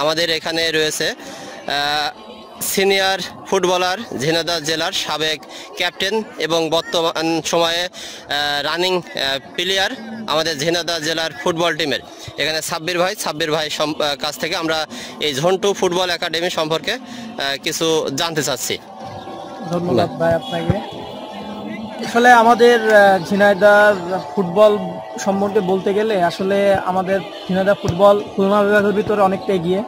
আমাদের এখানে রয়েছে সিনিয়র ফুটবলার, ঝিনাইদহ জেলার সাবেক ক্যাপ্টেন এবং বর্তমান সময়ে রানিং প্লেয়ার আমাদের ঝিনাইদহ জেলার ফুটবল টিমের। এখানে সাব্বির ভাই কাছ থেকে আমরা এই ঝন্টু ফুটবল একাডেমি সম্পর্কে কিছু জানতে চাচ্ছি। ধন্যবাদ ভাই আপনাকে। আসলে আমাদের ঝিনাইদহ ফুটবল সম্পর্কে বলতে গেলে আসলে আমাদের ঝিনাইদহ ফুটবল খুলনা বিভাগের ভিতরে অনেকটা এগিয়ে।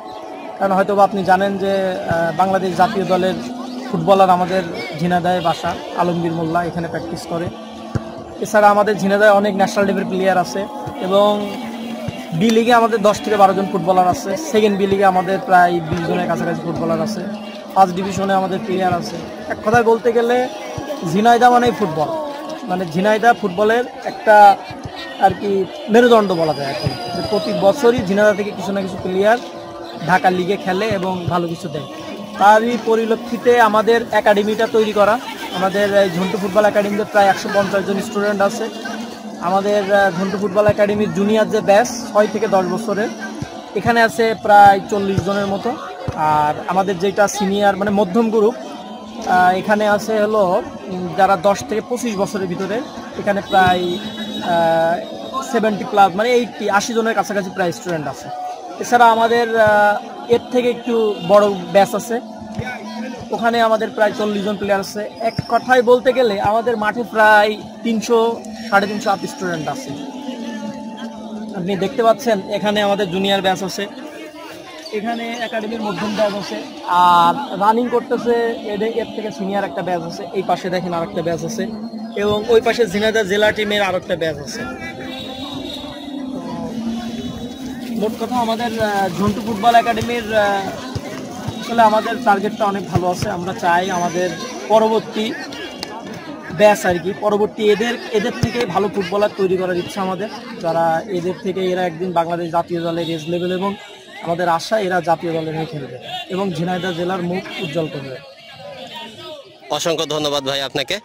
কারণ হয়তো আপনি জানেন যে বাংলাদেশ জাতীয় দলের ফুটবলার আমাদের ঝিনাইদহে বাসা, আলমগীর মোল্লা এখানে প্র্যাকটিস করে। এছাড়া আমাদের ঝিনাইদহে অনেক ন্যাশনাল লেভেল প্লেয়ার আছে এবং বি লিগে আমাদের 10 থেকে 12 জন ফুটবলার আছে। সেকেন্ড বি লিগে আমাদের প্রায় 20 জনের কাছাকাছি ফুটবলার আছে। ফার্স্ট ডিভিশনে আমাদের প্লেয়ার আছে। এক কথায় বলতে গেলে ঝিনাইদহ মানেই ফুটবল, মানে ঝিনাইদহ ফুটবলের একটা আর কি মেরুদণ্ড বলা যায় এখন, যে প্রতি বছরই ঝিনাইদহ থেকে কিছু না কিছু প্লেয়ার ঢাকা লিগে খেলে এবং ভালো কিছু দেয়। তারই পরিলক্ষিতে আমাদের একাডেমিটা তৈরি করা। আমাদের ঝন্টু ফুটবল একাডেমিতে প্রায় 150 জন স্টুডেন্ট আছে। আমাদের ঝন্টু ফুটবল একাডেমির জুনিয়র যে ব্যাচ 6 থেকে 10 বছরের, এখানে আছে প্রায় 40 জনের মতো। আর আমাদের যেটা সিনিয়র মানে মধ্যম গ্রুপ, এখানে আছে হলো যারা 10 থেকে 25 বছরের ভিতরে, এখানে প্রায় 70+ মানে 80 জনের কাছাকাছি প্রায় স্টুডেন্ট আছে। এছাড়া আমাদের এর থেকে একটু বড় ব্যাচ আছে, ওখানে আমাদের প্রায় 40 জন প্লেয়ার আছে। এক কথায় বলতে গেলে আমাদের মাঠে প্রায় 300-350 স্টুডেন্ট আছে। আপনি দেখতে পাচ্ছেন এখানে আমাদের জুনিয়র ব্যাচ আছে, এখানে একাডেমির মধ্যম ব্যাচ আছে, আর রানিং করতেছে এর থেকে সিনিয়র একটা ব্যাচ আছে। এই পাশে দেখেন আরেকটা ব্যাচ আছে এবং ওই পাশে ঝিনাইদহ জেলা টিমের আরেকটা ব্যাচ আছে। মোট কথা আমাদের ঝন্টু ফুটবল একাডেমির আসলে আমাদের টার্গেটটা অনেক ভালো আছে। আমরা চাই আমাদের পরবর্তী ব্যাচ আর কি, পরবর্তী এদের থেকে ভালো ফুটবলার তৈরি করার ইচ্ছা আমাদের, যারা এদের থেকে এরা একদিন বাংলাদেশ জাতীয় দলের রেস লেভেল, এবং আমাদের আশা এরা জাতীয় দলের হয়ে খেলবে এবং ঝিনাইদহ জেলার মুখ উজ্জ্বল করবে। অসংখ্য ধন্যবাদ ভাই আপনাকে।